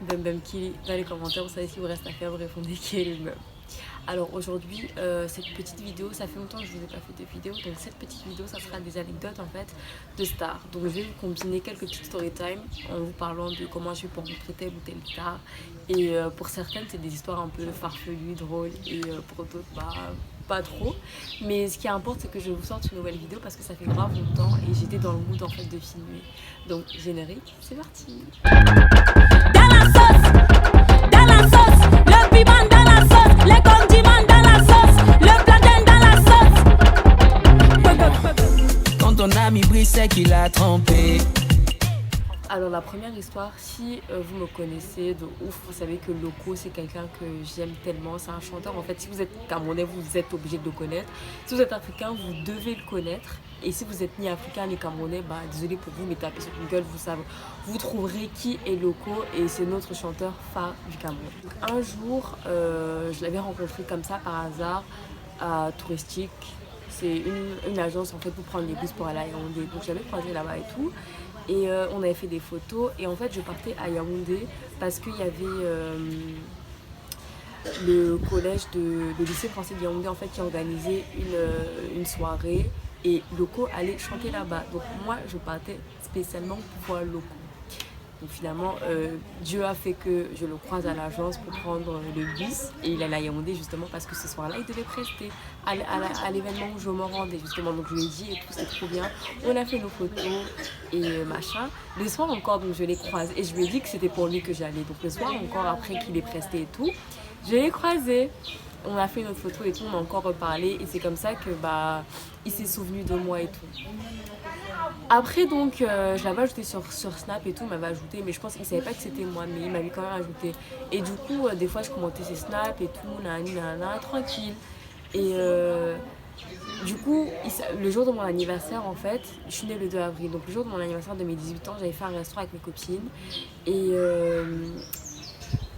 Bem Kili dans les commentaires. Vous savez ce qu'il vous reste à faire, vous répondez Kili. Alors aujourd'hui, cette petite vidéo, ça fait longtemps que je vous ai pas fait de vidéo, donc cette petite vidéo, ça sera des anecdotes en fait de stars. Donc je vais vous combiner quelques petites story time en vous parlant de comment j'ai pour rencontrer telle ou telle star. Et pour certaines, c'est des histoires un peu farfelues, drôles, et pour d'autres, bah pas trop. Mais ce qui importe, c'est que je vous sorte une nouvelle vidéo parce que ça fait grave longtemps et j'étais dans le mood en fait de filmer. Donc générique, c'est parti. Dans la sauce, le piment dans la sauce, les condiments dans la sauce, le plantain dans la sauce. Quand ton ami brille, c'est qu'il a trempé. Alors la première histoire, si vous me connaissez de ouf, vous savez que Loco c'est quelqu'un que j'aime tellement, c'est un chanteur. En fait, si vous êtes camerounais, vous êtes obligé de le connaître. Si vous êtes africain, vous devez le connaître. Et si vous êtes ni africain ni camerounais, bah désolé pour vous, mais tapez sur Google, vous trouverez qui est Loco et c'est notre chanteur phare du Cameroun. Donc, un jour, je l'avais rencontré comme ça par hasard à Touristique. C'est une agence en fait pour prendre les bus pour aller à Yaoundé. Donc j'avais croisé là-bas et tout. Et on avait fait des photos et en fait je partais à Yaoundé parce qu'il y avait le collège le lycée français de Yaoundé en fait qui organisait une soirée et Loco allait chanter là-bas. Donc moi je partais spécialement pour voir Loco. Donc finalement, Dieu a fait que je le croise à l'agence pour prendre le bus et il allait à Yaoundé justement parce que ce soir-là, il devait prester à l'événement où je me rendais justement. Donc je lui ai dit et tout, c'est trop bien. On a fait nos photos et machin. Le soir encore, donc je l'ai croisé et je lui ai dit que c'était pour lui que j'allais. Donc le soir encore, après qu'il ait presté et tout, je l'ai croisé. On a fait notre photo et tout, on a encore reparlé et c'est comme ça que bah il s'est souvenu de moi et tout. Après donc je l'avais ajouté sur Snap et tout, il m'avait ajouté mais je pense qu'il ne savait pas que c'était moi mais il m'avait quand même ajouté. Et du coup des fois je commentais ses snaps et tout, nanana, tranquille. Et du coup le jour de mon anniversaire en fait, je suis née le 2 avril, donc le jour de mon anniversaire de mes 18 ans, j'avais fait un restaurant avec mes copines et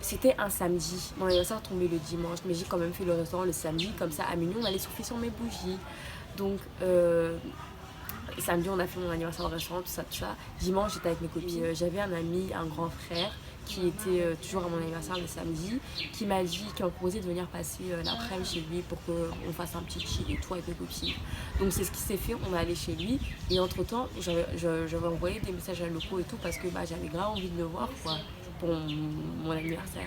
c'était un samedi, mon anniversaire tombait le dimanche, mais j'ai quand même fait le restaurant le samedi, comme ça à minuit on allait souffler sur mes bougies. Donc samedi on a fait mon anniversaire au restaurant, tout ça. Dimanche j'étais avec mes copines, j'avais un ami, un grand frère qui était toujours à mon anniversaire le samedi, qui m'a proposé de venir passer l'après-midi chez lui pour qu'on fasse un petit chill et tout avec mes copines. Donc c'est ce qui s'est fait, on est allé chez lui et entre temps j'avais envoyé des messages à Loco et tout parce que bah, j'avais grave envie de le voir quoi pour mon anniversaire.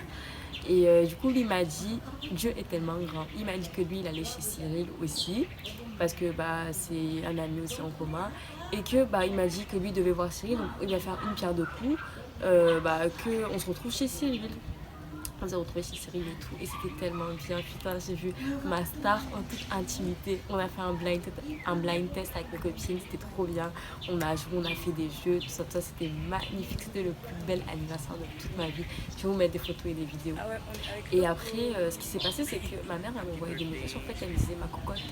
Et du coup, lui m'a dit, Dieu est tellement grand. Il m'a dit que lui, il allait chez Cyril aussi, parce que bah, c'est un ami aussi en commun. Et que bah, il m'a dit que lui devait voir Cyril, donc il va faire une pierre deux coups, qu'on se retrouve chez Cyril. On s'est retrouvés chez Cyril et tout, et c'était tellement bien. Putain, j'ai vu ma star en toute intimité. On a fait un blind test avec mes copines, c'était trop bien. On a joué, on a fait des jeux, tout ça, c'était magnifique. C'était le plus bel anniversaire de toute ma vie. Je vais vous mettre des photos et des vidéos. Et après, ce qui s'est passé, c'est que ma mère m'a envoyé des messages. En fait, elle me disait, ma cocotte,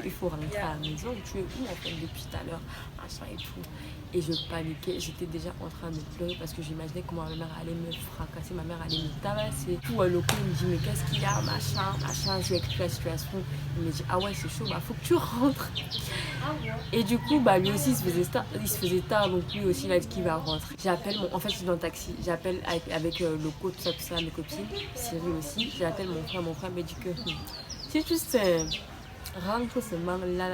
il faut rentrer à la maison. Tu es où en fait depuis tout à l'heure, machin et tout. Et je paniquais, j'étais déjà en train de pleurer parce que j'imaginais comment ma mère allait me fracasser, ma mère allait me tabasser. Tout Loco il me dit mais qu'est-ce qu'il y a, machin, je lui explique la situation. Il me dit ah ouais c'est chaud, bah faut que tu rentres. Et du coup bah lui aussi il se faisait tard donc lui aussi il a dit qu'il va rentrer. En fait je suis dans le taxi, j'appelle avec Loco, tout ça, mes copines, Cyril aussi, j'appelle mon frère me dit que si tu sais rentre seulement là,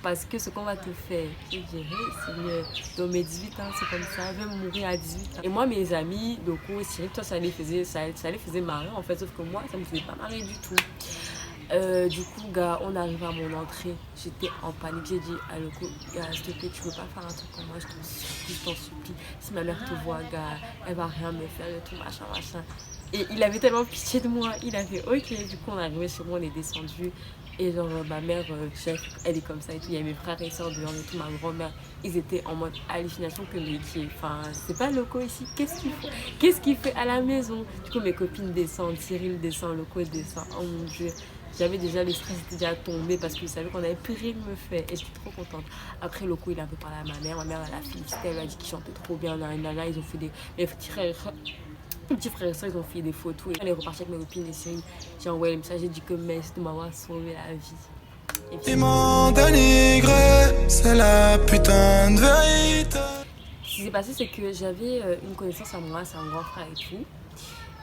parce que ce qu'on va te faire, je dirais, c'est mieux. Dans mes 18 ans, c'est comme ça, je vais mourir à 18 ans. Et moi, mes amis, Loco et Cyril, toi, ça les faisait marrer en fait, sauf que moi, ça me faisait pas marrer du tout. Du coup, gars, on arrive à mon entrée, j'étais en panique, j'ai dit à Loco, gars, s'il te plaît, tu veux pas faire un truc comme moi, je t'en supplie. Si ma mère te voit, gars, elle va rien me faire, tout machin. Et il avait tellement pitié de moi, il a fait ok, du coup on est arrivé chez moi, on est descendu. Et genre ma mère, elle est comme ça et tout, il y a mes frères et soeurs dehors et tout, ma grand-mère, ils étaient en mode hallucination que mais qui, enfin c'est pas Loco ici, qu'est-ce qu'il fait à la maison. Du coup mes copines descendent, Cyril descend, Loco descend, oh mon dieu. J'avais déjà le stress était déjà tombé parce que je savais qu'on avait plus rien me faire et j'étais trop contente. Après Loco il a un peu parlé à ma mère elle a félicité, elle a dit qu'il chantait trop bien, nanana, ils ont fait mes petits frères et soeurs, ils ont fait des photos. Et elle est repartie avec mes copines et Cyril. J'ai envoyé le message, j'ai dit que merci de m'avoir sauvé la vie. Ils m'ont dénigré, c'est la putain de vérité. qui s'est passé, c'est que j'avais une connaissance à moi, c'est un grand frère et tout,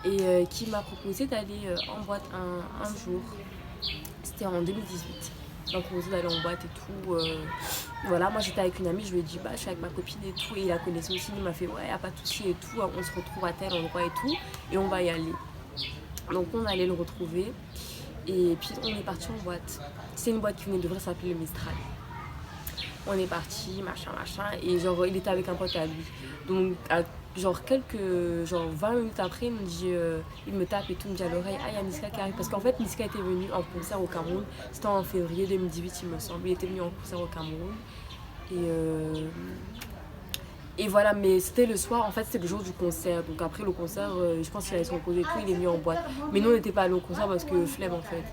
et qui m'a proposé d'aller en boîte un jour. C'était en 2018. Il m'a proposé d'aller en boîte et tout. Voilà, moi j'étais avec une amie, je lui ai dit bah je suis avec ma copine et tout, et il la connaissait aussi, il m'a fait ouais, y a pas de souci et tout, on se retrouve à tel endroit et tout, et on va y aller. Donc on allait le retrouver, et puis on est parti en boîte. C'est une boîte qui devrait s'appeler le Mistral. On est parti, machin, et genre il était avec un pote à lui. Donc genre 20 minutes après, il me dit, il me tape et tout, il me dit à l'oreille, ah il y a Niska qui arrive. Parce qu'en fait Niska était venu en concert au Cameroun, c'était en février 2018 il me semble, il était venu en concert au Cameroun. Et voilà, mais c'était le soir, en fait c'était le jour du concert. Donc après le concert, je pense qu'il allait se reposer et tout, il est venu en boîte. Mais nous on n'était pas allés au concert parce que flemme en fait.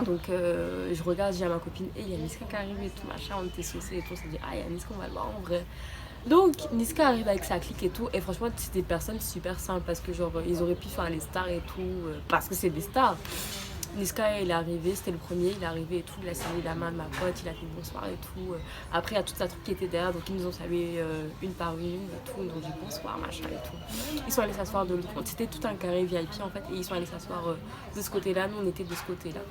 Donc je regarde, je dis à ma copine, il y a Niska qui arrive et tout, machin, on était saucés et tout, on s'est dit, ah il y a Niska, on va le voir en vrai. Donc Niska arrive avec sa clique et tout, et franchement c'est des personnes super simples parce que genre ils auraient pu faire les stars et tout, parce que c'est des stars. Niska il est arrivé, c'était le premier, il est arrivé et tout, il a salué la main de ma pote, il a fait bonsoir et tout. Après il y a toute sa troupe qui était derrière, donc ils nous ont salué une par une et tout, ils nous ont dit bonsoir machin et tout. Ils sont allés s'asseoir de l'autre côté, c'était tout un carré VIP en fait, et ils sont allés s'asseoir de ce côté-là, nous on était de ce côté-là.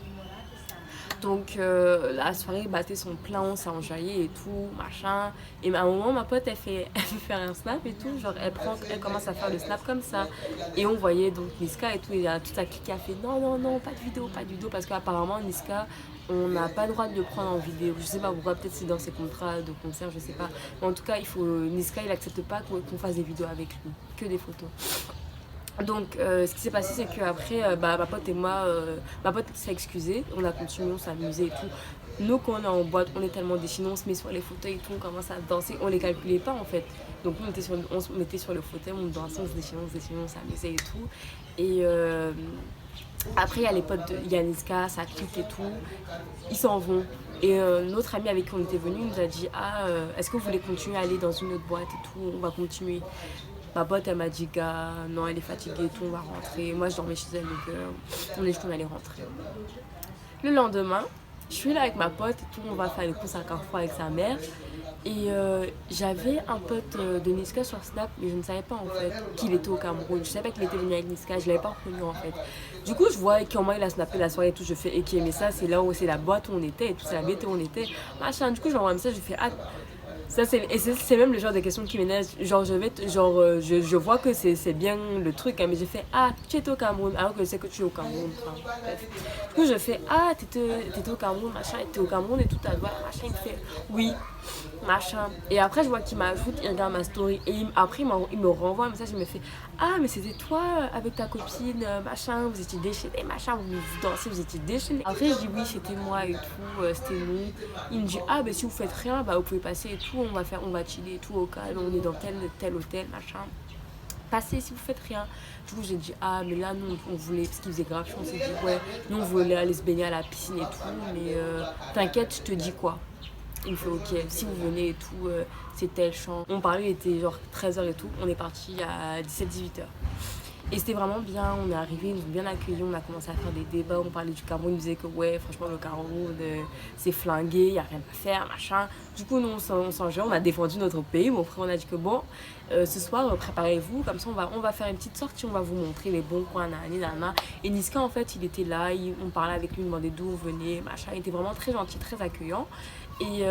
Donc la soirée battait son plein, on s'est enjaillé et tout, machin. Et à un moment, ma pote, elle fait faire un snap et tout. Genre, elle commence à faire le snap comme ça. Et on voyait donc Niska et tout. Et toute sa clique a fait non, pas de vidéo. Parce qu'apparemment, Niska, on n'a pas le droit de le prendre en vidéo. Je sais pas pourquoi, peut-être c'est dans ses contrats de concert, je sais pas. Mais en tout cas, Niska, il accepte pas qu'on fasse des vidéos avec lui, que des photos. Donc ce qui s'est passé c'est qu'après ma pote et moi, ma pote s'est excusée, on a continué, on s'est amusé et tout. Nous quand on est en boîte, on est tellement déchaînés, on se met sur les fauteuils et tout, on commence à danser, on les calculait pas en fait. Donc on se mettait sur le fauteuil, on dansait, on se déchaînait, on s'amusait et tout. Et après il y a les potes de Niska, sa clique et tout, ils s'en vont. Et notre ami avec qui on était venu nous a dit est-ce que vous voulez continuer à aller dans une autre boîte et tout, on va continuer. Ma pote elle m'a dit gars non elle est fatiguée et tout, on va rentrer. Moi je dormais chez elle donc on est juste qu'on allait rentrer. Le lendemain je suis là avec ma pote et tout, on va faire les courses à Carrefour avec sa mère. Et j'avais un pote de Niska sur Snap, mais je ne savais pas en fait qu'il était au Cameroun. Je savais pas qu'il était venu avec Niska, je l'avais pas reconnu en fait. Du coup je vois comment il a snappé la soirée et tout, je fais et qui aimait ça, c'est là où c'est la boîte où on était et tout, c'est la BT où on était, machin. Du coup je lui envoie un message, je fais ça c'est même le genre de questions qui m'énervent. Genre je vois que c'est bien le truc, hein, mais j'ai fait tu étais au Cameroun alors que je sais que tu es au Cameroun. Enfin, bref. Du coup je fais t'étais au Cameroun machin, t'es au Cameroun et tout à droite machin. Il me fait oui machin. Et après je vois qu'il m'ajoute, il regarde ma story et après il me renvoie un message, il me fait mais c'était toi avec ta copine machin, vous étiez déchaînés machin, vous dansez, vous étiez déchaînés. Après je dis oui c'était moi et tout, c'était nous. Il me dit mais si vous faites rien vous pouvez passer et tout, on va chiller et tout au calme, on est dans tel hôtel machin, passez si vous faites rien. Du coup j'ai dit mais là nous on voulait, parce qu'il faisait grave chaud, on s'est dit ouais nous on voulait aller se baigner à la piscine et tout, mais t'inquiète je te dis quoi. Il me fait ok si vous venez et tout, c'est tel champ. On parlait, il était genre 13h et tout, on est parti à 17-18h. Et c'était vraiment bien, on est arrivé, ils nous ont bien accueillis, on a commencé à faire des débats, on parlait du Cameroun, ils disaient que ouais franchement le Cameroun c'est flingué, il n'y a rien à faire, machin. Du coup nous on s'en jouait, on a défendu notre pays, mon frère on a dit que bon, ce soir préparez-vous, comme ça on va faire une petite sortie, on va vous montrer les bons coins, nanana. Et Niska en fait il était là, on parlait avec lui, il demandait d'où on venait, machin, il était vraiment très gentil, très accueillant. Et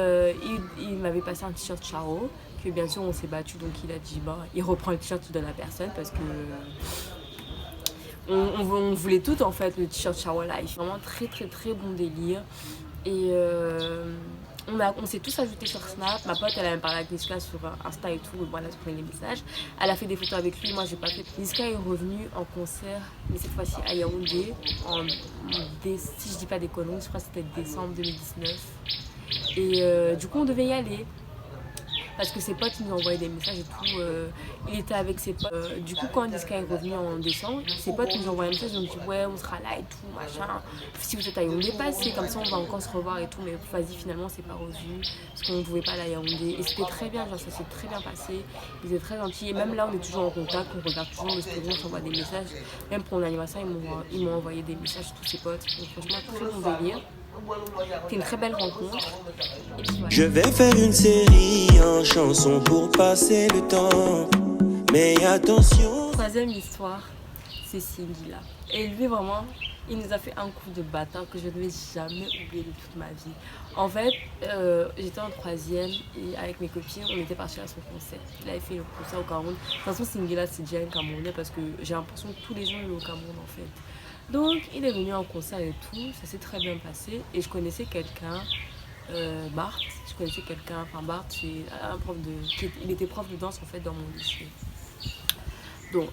il m'avait passé un t-shirt Charo, que bien sûr on s'est battu, donc il a dit il reprend le t-shirt de la personne parce que on voulait tout en fait le t-shirt Charo Life. Vraiment très très très bon délire. Et on s'est tous ajoutés sur Snap. Ma pote elle a même parlé avec Niska sur Insta et tout, voilà, elle prenait les messages. Elle a fait des photos avec lui, moi j'ai pas fait. Niska est revenu en concert, mais cette fois-ci à Yaoundé, si je dis pas des conneries, je crois que c'était décembre 2019. Et du coup on devait y aller parce que ses potes nous envoyaient des messages et tout, il était avec ses potes. Du coup quand Niska est revenu en décembre, ses potes nous envoyaient un message, ils ont dit ouais on sera là et tout machin, si vous êtes à Yaoundé passez, comme ça on va encore se revoir et tout, mais vas-y finalement c'est pas revu parce qu'on ne pouvait pas aller à Yaoundé. Et c'était très bien, genre ça s'est très bien passé, ils étaient très gentils et même là on est toujours en contact, on regarde toujours le story, on s'envoie des messages, même pour mon anniversaire ils m'ont envoyé des messages tous ses potes, donc franchement très bon délire. C'était une très belle rencontre. Et puis voilà. Je vais faire une série en chansons pour passer le temps. Mais attention. Troisième histoire, c'est Singila. Et lui, vraiment, il nous a fait un coup de bâtard que je ne vais jamais oublier de toute ma vie. En fait, j'étais en troisième et avec mes copines, on était partis à son concert. Il avait fait le concert au Cameroun. De toute façon, Singila, c'est déjà un Camerounais parce que j'ai l'impression que tous les gens sont au Cameroun en fait. Donc, il est venu en concert et tout, ça s'est très bien passé. Et je connaissais quelqu'un, Bart, Bart, c'est un prof il était prof de danse en fait dans mon lycée. Donc,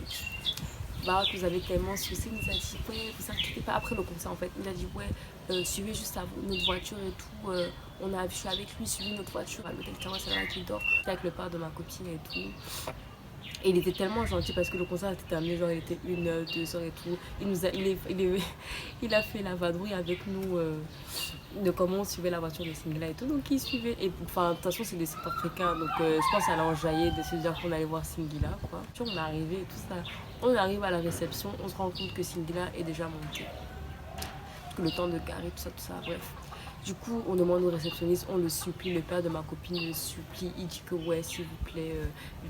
Bart nous avait tellement soucié, il nous a dit ouais, vous inquiétez pas. Après le concert en fait, il a dit ouais, suivez juste notre voiture et tout. Je suis avec lui, suivez notre voiture à l'hôtel Kawa, c'est là qu'il dort. J'étais avec le père de ma copine et tout. Et il était tellement gentil parce que le concert était terminé, genre il était 1 heure, 2 heures et tout. Il a fait la vadrouille avec nous de comment on suivait la voiture de Singila et tout. Donc il suivait. Et enfin, de toute façon, c'est des Sud-Africains. Donc je pense que ça l'a enjaillé de se dire qu'on allait voir Singila, quoi. Puis on est arrivé et tout ça. On arrive à la réception, on se rend compte que Singila est déjà monté. Que le temps de garer, tout ça, bref. Du coup, on demande au réceptionniste, on le supplie, le père de ma copine le supplie, il dit que ouais, s'il vous plaît,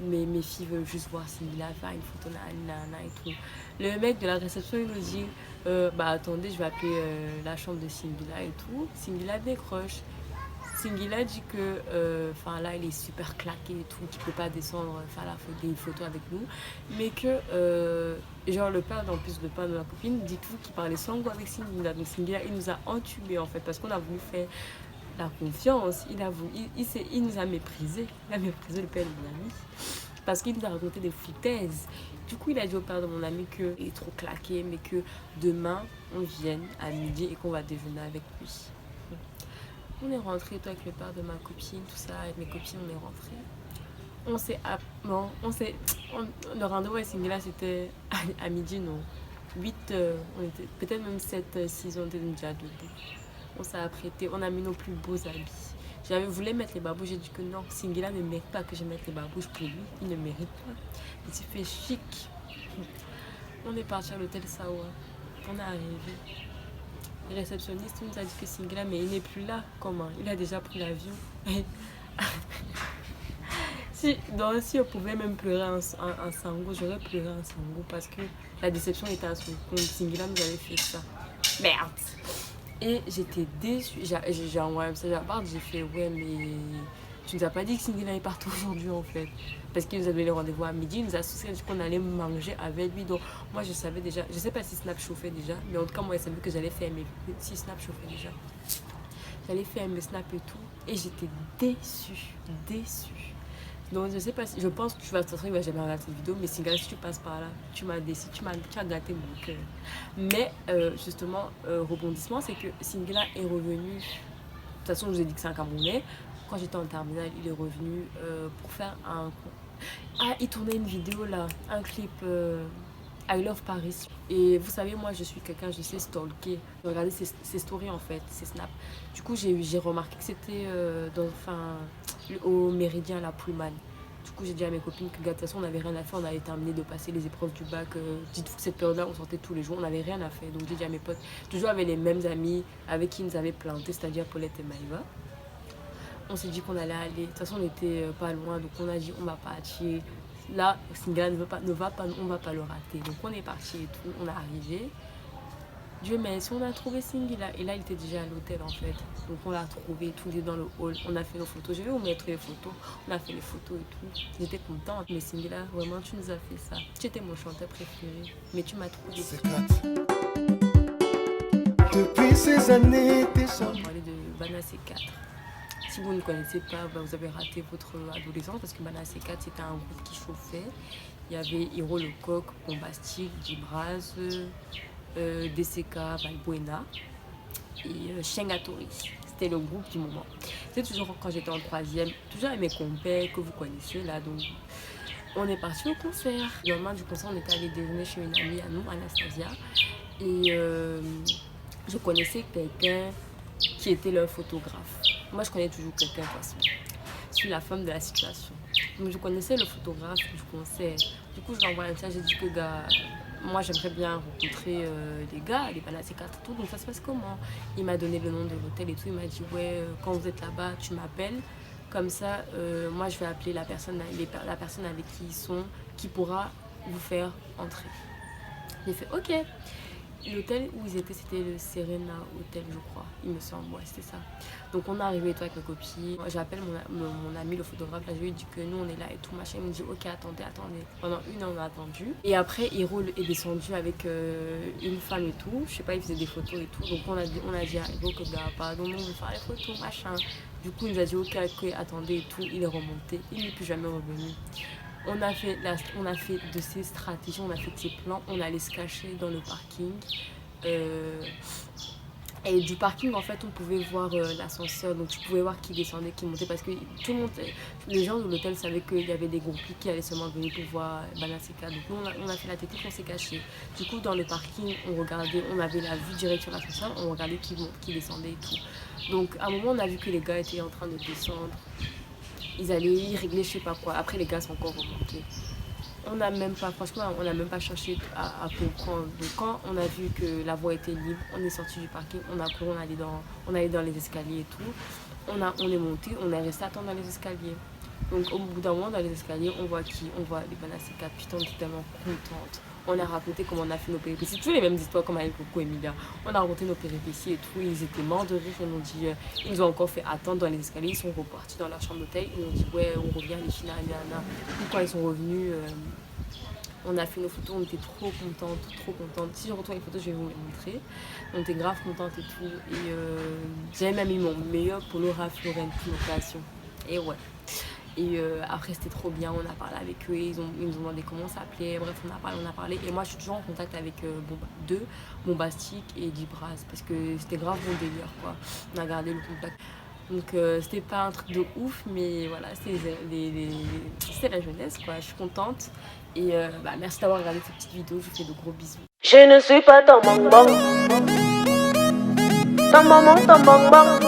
mes filles veulent juste voir Singila, faire une photo, nana et tout. Le mec de la réception, il nous dit, attendez, je vais appeler la chambre de Singila et tout. Singila décroche. Singila dit que là il est super claqué et tout, qu'il peut pas descendre faire des photos avec nous, mais que genre le père en plus de père de ma copine dit tout qu'il parlait sango avec Singila. Donc Singila il nous a entubés en fait parce qu'on a voulu faire la confiance, il nous a méprisé, le père de mon ami parce qu'il nous a raconté des foutaises. Du coup il a dit au père de mon ami qu'il est trop claqué mais que demain on vienne à midi et qu'on va déjeuner avec lui. On est rentré, toi avec le père de ma copine, tout ça, avec mes copines, on est rentré. Le rendez-vous avec Singila, c'était à midi, non. 8, on était, peut-être même 7, 6, on était déjà debout. On s'est apprêté, on a mis nos plus beaux habits. J'avais voulu mettre les babouches, j'ai dit que non, Singila ne mérite pas que je mette les babouches pour lui, il ne mérite pas. Il s'est fait chic. On est parti à l'hôtel Sawa, on est arrivé. Le réceptionniste nous a dit que Singila, mais il n'est plus là. Comment? Il a déjà pris l'avion. Si on pouvait même pleurer un sango, j'aurais pleuré un sango parce que la déception était à son compte. Singila nous avait fait ça. Merde! Et j'étais déçue. J'ai envoyé un message à Bart, j'ai fait ouais, mais tu nous as pas dit que Singila est parti aujourd'hui en fait. Parce qu'il nous avait le rendez-vous à midi, il nous a associé qu'on allait manger avec lui. Donc moi je savais déjà, je sais pas si Snap chauffait déjà, mais en tout cas moi je savais que j'allais faire si Snap chauffait déjà. J'allais faire mes Snap et tout, et j'étais déçue. Donc je sais pas si, je pense que tu vas jamais regarder cette vidéo, mais Singila, si tu passes par là, tu m'as déçu, tu as gâté mon cœur. Mais justement, rebondissement, c'est que Singila est revenu. De toute façon, je vous ai dit que c'est un Camerounais. Quand j'étais en terminale, il est revenu pour faire il tournait une vidéo là, un clip I Love Paris. Et vous savez, moi je suis quelqu'un, je sais stalker. J'ai regardé ses stories en fait, ses snaps. Du coup, j'ai remarqué que c'était au Méridien, la Pullman. Du coup, j'ai dit à mes copines que de toute façon, on n'avait rien à faire. On avait terminé de passer les épreuves du bac. Dites-vous que cette période-là, on sortait tous les jours. On n'avait rien à faire. Donc, j'ai dit à mes potes, toujours avec les mêmes amis avec qui ils nous avaient planté, c'est-à-dire Paulette et Maïva. On s'est dit qu'on allait aller. De toute façon, on était pas loin. Donc, on a dit, on va partir. Là, Singila on va pas le rater. Donc, on est parti et tout. On est arrivé. Dieu merci, on a trouvé Singila. Et là, il était déjà à l'hôtel en fait. Donc, on l'a trouvé tous les deux dans le hall. On a fait nos photos. Je vais vous mettre les photos. On a fait les photos et tout. J'étais contente. Mais Singila, vraiment, tu nous as fait ça. Tu étais mon chanteur préféré. Mais tu m'as trouvé. Depuis ces années, t'es On va parler de Bana C4. Si vous ne connaissez pas, vous avez raté votre adolescence parce que Bana C4 c'était un groupe qui chauffait. Il y avait Hiro Lecoq, Bombastic, Dibraz, DCK, Valbuena et Shengatori. C'était le groupe du moment. C'est toujours quand j'étais en troisième, toujours avec mes compères que vous connaissez là. Donc on est parti au concert. Le lendemain du concert, on était allé déjeuner chez une amie à nous, Anastasia. Et je connaissais quelqu'un qui était leur photographe. Moi, je connais toujours quelqu'un de toute façon. Je suis la femme de la situation. Donc, je connaissais le photographe du concert. Du coup, je lui ai envoyé un message, j'ai dit que gars, moi j'aimerais bien rencontrer des gars, les Banaseka et tout, donc ça se passe comment? Il m'a donné le nom de l'hôtel et tout, il m'a dit ouais, quand vous êtes là-bas, tu m'appelles, comme ça, moi je vais appeler la personne avec qui ils sont, qui pourra vous faire entrer. J'ai fait ok. L'hôtel où ils étaient, c'était le Serena Hotel, je crois, il me semble, ouais, c'était ça. Donc on est arrivé et tout avec mes copines. J'appelle mon ami, le photographe, là je lui dis que nous on est là et tout, machin. Il me dit ok, attendez. Pendant 1 heure on a attendu. Et après, Hiro est descendu avec une femme et tout. Je sais pas, il faisait des photos et tout. Donc on a dit à Hiro que gars, pardon, on veut faire les photos, machin. Du coup, il nous a dit ok, attendez et tout. Il est remonté, il n'est plus jamais revenu. On a fait de ces stratégies, on a fait de ces plans, on allait se cacher dans le parking. Et du parking, en fait, on pouvait voir l'ascenseur, donc tu pouvais voir qui descendait, qui montait, parce que tout le monde, les gens de l'hôtel savaient qu'il y avait des groupes qui allaient seulement venir pour voir Banaseka. Donc nous, on a fait la technique, on s'est caché. Du coup, dans le parking, on avait la vue directe sur l'ascenseur, on regardait qui descendait et tout. Donc à un moment, on a vu que les gars étaient en train de descendre. Ils allaient y régler je sais pas quoi. Après, les gars sont encore remontés. On n'a même pas cherché à comprendre. Donc, quand on a vu que la voie était libre, on est sorti du parking, on a couru, on allait dans les escaliers et tout. On est monté, on est resté attendre dans les escaliers. Donc, au bout d'un moment, dans les escaliers, on voit les Banaseka. Putain, on était tellement contente. On a raconté comment on a fait nos péripéties. Toujours les mêmes histoires comme avec Coco et Emilia. On a raconté nos péripéties et tout. Ils étaient morts de rire. Ils nous ont encore fait attendre dans les escaliers. Ils sont repartis dans leur chambre d'hôtel. Ils nous ont dit ouais, on revient les filles, nanana. Puis quand ils sont revenus, on a fait nos photos. On était trop contentes. Si je retrouve les photos, je vais vous les montrer. On était grave contentes et tout. Et j'avais même mis mon meilleur polo Ralph Lauren pour l'occasion. Et ouais. Et après c'était trop bien, on a parlé avec eux, ils nous ont demandé comment ça s'appelait, bref on a parlé. Et moi je suis toujours en contact avec Bombastic et Dibraz parce que c'était grave bon délire quoi. On a gardé le contact. Donc c'était pas un truc de ouf mais voilà, c'était la jeunesse quoi, je suis contente. Et merci d'avoir regardé cette petite vidéo, je vous fais de gros bisous. Je ne suis pas ton bonbon. Ton maman, ton bonbon.